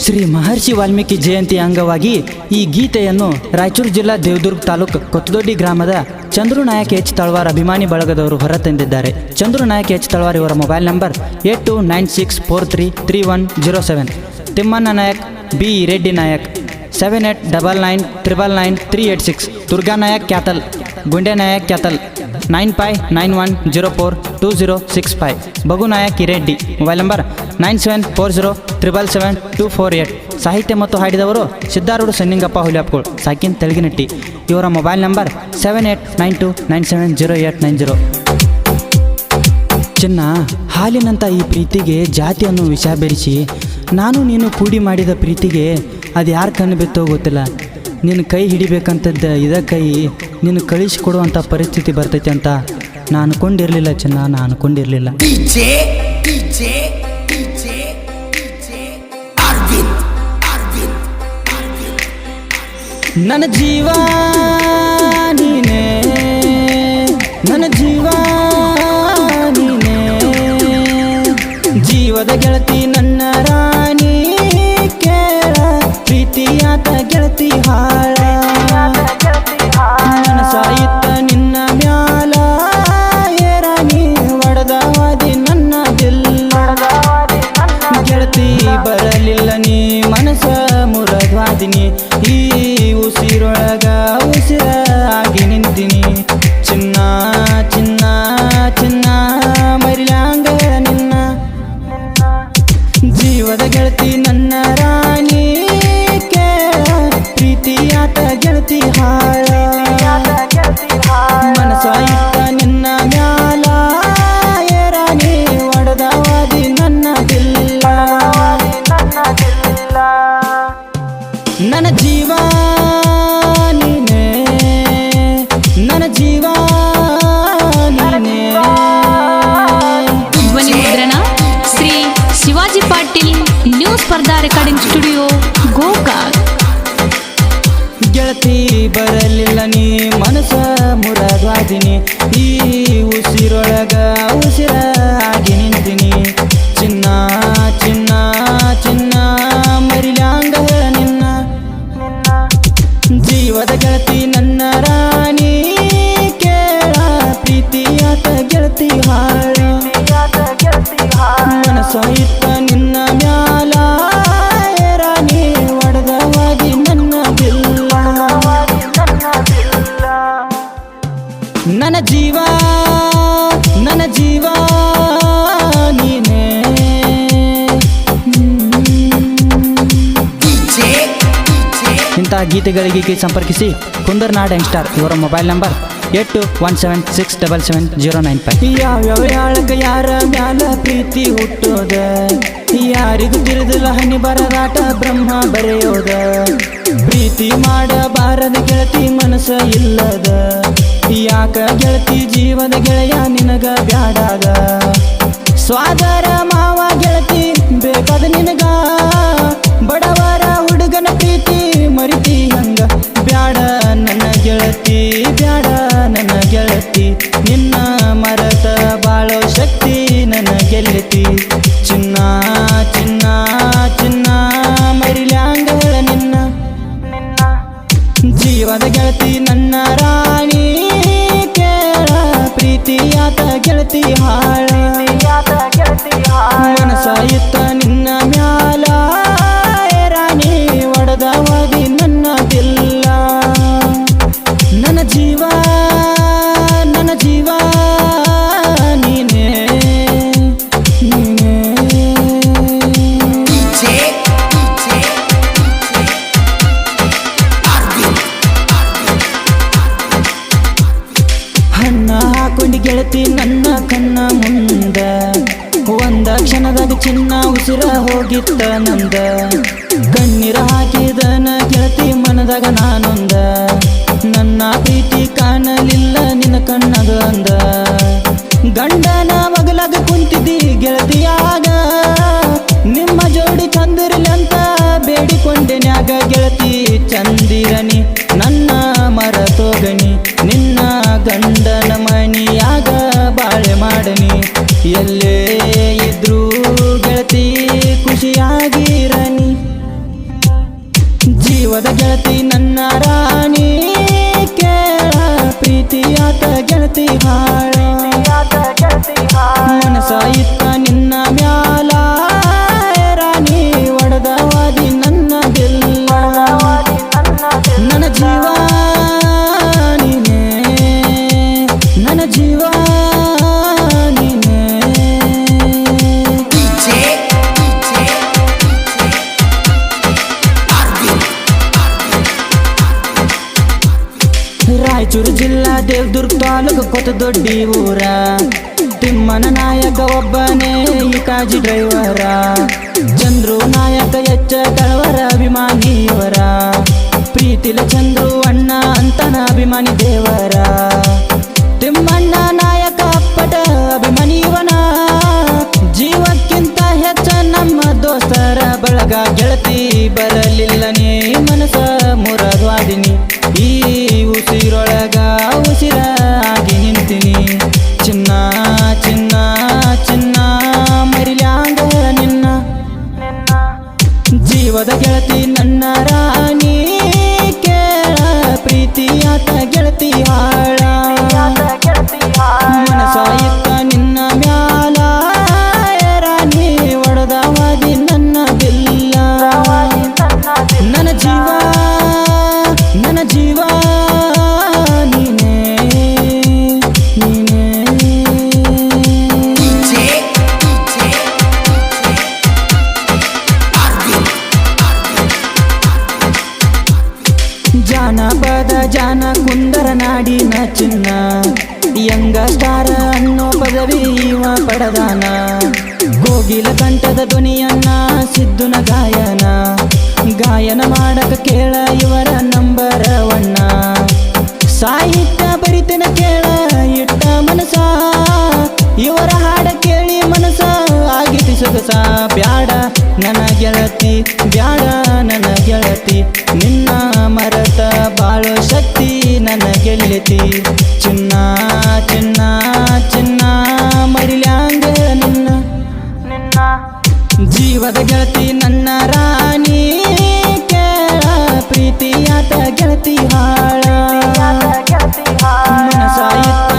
ಶ್ರೀ ಮಹರ್ಷಿ ವಾಲ್ಮೀಕಿ ಜಯಂತಿ ಅಂಗವಾಗಿ ಈ ಗೀತೆಯನ್ನು ರಾಯಚೂರು ಜಿಲ್ಲಾ ದೇವದುರ್ಗ ತಾಲೂಕು ಕೊತ್ತದೊಡ್ಡಿ ಗ್ರಾಮದ ಚಂದ್ರು ನಾಯಕ್ ಎಚ್ ತಳವಾರ್ ಅಭಿಮಾನಿ ಬಳಗದವರು ಹೊರತಂದಿದ್ದಾರೆ. ಚಂದ್ರು ನಾಯಕ್ ಎಚ್ ತಳವಾರ್ ಇವರ mobile number 8296433107. Thimmanna Nayak B Reddy Nayak 7899999386. Durga Nayak Kyatal, Gunde Nayak Kyatal 9591042065. Bagu Nayak Reddy mobile number 9740777248. ಸಾಹಿತ್ಯ ಮತ್ತು ಹಾಡಿದವರು ಸಿದ್ದಾರೂಢ ಸನ್ನಿಂಗಪ್ಪ ಹುಲಿಯಾಪ್ಕೋಳ್ ಸಾಕಿನ್ ತೆಳಗಿನಟ್ಟಿ. ಇವರ ಮೊಬೈಲ್ ನಂಬರ್ 7892970890. ಚಿನ್ನ, ಹಾಲಿನಂಥ ಈ ಪ್ರೀತಿಗೆ ಜಾತಿಯನ್ನು ವಿಷ ಬೆರೆಸಿ ನಾನು ನೀನು ಕೂಡಿ ಮಾಡಿದ ಪ್ರೀತಿಗೆ ಅದು ಯಾರು ಕಣ್ಣು ಬಿತ್ತೋ ಗೊತ್ತಿಲ್ಲ. ನಿನ್ನ ಕೈ ಹಿಡಿಬೇಕಂತದ್ದು ಇದ ಕೈ ನಿನ್ನ ಕಳಿಸಿಕೊಡುವಂಥ ಪರಿಸ್ಥಿತಿ ಬರ್ತೈತೆ ಅಂತ ನಾನು ಅನ್ಕೊಂಡಿರಲಿಲ್ಲ ಚಿನ್ನ, ನಾನು ಅನ್ಕೊಂಡಿರಲಿಲ್ಲ. ನನ್ನ ಜೀವ ನೀನೇ, ನನ್ನ ಜೀವ ನೀನೇ, ಜೀವದ ಗೆಳತಿ ನನ್ನ ರಾಣಿ ಕೇಳ, ಪ್ರೀತಿಯಾತ ಗೆಳತಿ ಹಾಳ, ಮನಸಾಯಿತ ನಿನ್ನ ಮ್ಯಾಲ ಏರಾಣಿ ಒಡದವಾದಿ ನನ್ನ ದಿಲ್ಲ, ಗೆಳತಿ ಬರಲಿಲ್ಲ ನೀ ಮನಸ ಮುರದ್ವಾದಿನಿ, ಈ ಉಸಿರೊಳಗ ಉಸಿರ ಆಗಿ ನಿಂತೀನಿ. ಚಿನ್ನ ಚಿನ್ನ ಚಿನ್ನ ಮರಿಲಾಂಗ ನಿನ್ನ, ಜೀವದ ಗೆಳತಿ ನನ್ನ ರಾಣಿ ಕೇಳ, ಪ್ರೀತಿಯಾತ ಗೆಳತಿ ಹಾಳ, ಮನಸಾಯಿತ ನಿನ್ನ ಮ್ಯಾಲ ಏರಾಣಿ ಒಡದವಾದಿ ನನ್ನ ದಿಲ್ಲ, ನನ್ನ ಜೀವ ನೀನೇ, ನನ್ನ ಜೀವ ನೀನೇ. ಧ್ವನಿ ಮುದ್ರಣ ಶ್ರೀ ಶಿವಾಜಿ ಪಾಟೀಲ್, ನ್ಯೂ ಸ್ಪರ್ಧಾ ರೆಕಾರ್ಡಿಂಗ್ ಸ್ಟುಡಿಯೋ, ಗೋಕಾಕ್. ಗೆಳತಿ ಬರಲಿಲ್ಲ ನೀ ಮನಸ ಮುರದ್ವಾದಿನಿ, ಈ ಉಸಿರೊಳಗ ಉಸಿರ ಆಗಿ ನಿಂತೀನಿ. ಚಿನ್ನ ಚಿನ್ನ ಚಿನ್ನ ಮರಿಲಾಂಗ ನಿನ್ನ, ಜೀವದ ಗೆಳತಿ ನನ್ನ ರಾಣಿ ಕೇಳ, ಪ್ರೀತಿಯಾತ ಗೆಳತಿ ಹಾಳ, ಮನಸಾಯಿತ ನಿನ್ನ ಮ್ಯಾಲ ರಾಣಿ ಒಡದವಾಗಿ ನನ್ನ ದಿಲ್ಲ, ನನ್ನ ಜೀವ ನನ್ನ ಜೀವ ನೀನೇ. ಇಂಥ ಗೀತೆಗಳಿಗೆ ಸಂಪರ್ಕಿಸಿ ಕುಂದರ್ನಾಡ್ ಯಂಗ್ಸ್ಟಾರ್. ಇವರ ಮೊಬೈಲ್ ನಂಬರ್ 8217677095. ಯಾವ್ಯಾವ ಯಾಳಕ ಯಾರ ಮ್ಯಾಲ ಪ್ರೀತಿ ಹುಟ್ಟೋದ, ಯಾರಿಗೂ ತಿಳಿದಿಲ್ಲ ಹನಿ ಬರದಾಟ ಬ್ರಹ್ಮ ಬರೆಯೋದ, ಪ್ರೀತಿ ಮಾಡಬಾರದ ಗೆಳತಿ ಮನಸ್ಸ ಇಲ್ಲದ, ಯಾಕ ಗೆಳತಿ ಜೀವದ ಗೆಳೆಯ ನಿನಗ ಬ್ಯಾಡಾದ, ಸ್ವಾದರ ಮಾವ ಗೆಳತಿ ಬೇಕಾದ ನಿನಗ, ಬಡವರ ಹುಡುಗನ ಪ್ರೀತಿ ಮರಿತಿ ಹಂಗ, ಬ್ಯಾಡ ನನ್ನ ಗೆಳತಿ ಬ್ಯಾಡ ನನ್ನ ಗೆಳತಿ, ನಿನ್ನ ಮರತ ಬಾಳೋ ಶಕ್ತಿ ನನ್ನ ಗೆಳತಿ. ಚಿನ್ನ ಚಿನ್ನ ಚಿನ್ನ ಮರಿಲ್ಯಾಂಗ ನಿನ್ನ, ಜೀವದ ಗೆಳತಿ ನನ್ನ ರಾಣಿ ಕೇಳ, ಪ್ರೀತಿಯಾತ ಗೆಳತಿ ಹಾಳ, ಮನಸಾಯಿತ ನಿನ್ನ ಮ್ಯಾಲ ರಾಣಿ ಒಡದವಾದಿ ನನ್ನ ದಿಲ್ಲ, ನನ್ನ ಜೀವ ನನ್ನ ಜೀವ ನೀನೇ ನೀನೇ. ಹಣ್ಣ ಹಾಕೊಂಡಿ ಗೆಳತಿ ನನ್ನ ಕಣ್ಣ ಮುಂದ, ಒಂದ ಕ್ಷಣದಾಗ ಚಿನ್ನ ಉಸಿರ ಹೋಗಿತ್ತ ನಂದ, ಕಣ್ಣೀರ ಹಾಕಿದನ ಗೆಳತಿ ಮನದಾಗ ನಾನೊಂದ, ನನ್ನ ಪ್ರೀತಿ ಕಾಣಲಿಲ್ಲ ನಿನ್ನ ಕಣ್ಣಗ ಅಂದ, ಗಂಡನ ಮಗಲಾಗ ಕುಂತಿದ್ದಿ ಗೆಳತಿಯಾಗ, ನಿಮ್ಮ ಜೋಡಿ ಚಂದಿರಲಂತ ಬೇಡಿಕೊಂಡೆನ್ಯಾಗ, ಗೆಳತಿ ಚಂದಿರನಿ ನನ್ನ ಮರತೋಗನಿ, ನಿನ್ನ ಗಂಡನ ಮಣಿಯಾಗ ಬಾಳೆ ಮಾಡನಿ, ಎಲ್ಲೇ ಇದ್ರೂ ಗೆಳತಿ ಖುಷಿಯಾಗಿರನಿ. ರಾಯಚೂರು ಜಿಲ್ಲಾ ದೇವದುರ್ಗ ತಾಲೂಕು ಕೊತ್ತದೊಡ್ಡಿ ಊರ ತಿಮ್ಮನ ನಾಯಕ ಒಬ್ಬನೇ ಈ ಕಾಜಿ ಡ್ರೈವರ ಚಂದ್ರು ನಾಯಕ ಎಚ್ಚ ತಳವರ ಅಭಿಮಾನಿಯವರ ಪ್ರೀತಿಲ ಚಂದ್ರು ಅಣ್ಣ ಅಂತನ ಅಭಿಮಾನಿ ದೇವರ ತಿಮ್ಮಣ್ಣ ನಾಯಕ ಅಪ್ಪಟ ಅಭಿಮಾನಿಯವನ ಜೀವಕ್ಕಿಂತ ಹೆಚ್ಚ ನಮ್ಮ ದೋಸ್ತರ ಬಳಗ ಗೆಳತಿ ಬರಲಿಲ್ಲ ನೀ ಮನಸ ಮುರದ್ವಾದಿನಿ ಈ ಉಸಿರೊಳಗ ಉಸಿರ ಆಗಿ ನಿಂತೀನಿ ಚಿನ್ನ ಚಿನ್ನ ಚಿನ್ನ ಮರಿಲ್ಯಾಂಗ ನಿನ್ನ ಜೀವದ ಗೆಳತಿ ನನ್ನ ರಾಣಿ ಕೇಳ ಪ್ರೀತಿಯಾತ ಗೆಳತಿ ಹಾಳ ಮನಸ ಇತ್ತ ನಿನ್ನ ಮ್ಯಾಲ ರಾಣಿ ಒಡದವಾದಿ ನನ್ನ ಬಿಲ್ಲ ನನ್ನ ಜೀವ ನೀನೇ ನೀನೇ ಜಾನಪದ ಜಾನ ಕುಂದರ ನಾಡಿನ ಚಿನ್ನ ಯಂಗ ಸ್ಟಾರ ಅನ್ನೋ ಪದವಿ ಇವ ಪಡದಾನ ಕೋಗಿಲ ಕಂಠದ ಧ್ವನಿಯನ್ನ ಸಿದ್ದುನ ಗಾಯನ ಮಾಡಕ ಕೇಳ ಇವರ ನಂಬರ ಒಣ್ಣ ಸಾಹಿತ್ಯ ಬರಿತನ ಕೇಳ ಇಟ್ಟ ಮನಸ ಇವರ ಹಾಡ ಕೇಳಿ ಮನಸ ಆಗಿತಿ ಸೊಗಸ ಬ್ಯಾಡ ನನ್ನ ಗೆಳತಿ ಬ್ಯಾಡ ನನ್ನ ಗೆಳತಿ ನಿನ್ನ ಮರತ ಬಾಳೋ ಶಕ್ತಿ ನನ್ನ ಗೆಲ್ಲತಿ ಚಿನ್ನ ಚಿನ್ನ ಚಿನ್ನ ಮರಿಲ್ಯಾಂಗ ನಿನ್ನ ಜೀವದ ಗೆಳತಿ ನನ್ನ ರಾಣಿ ಕೇಳ ಪ್ರೀತಿಯಾತ ಗೆಳತಿ ಹಾಳ ಮನಸ ಇತ್ತ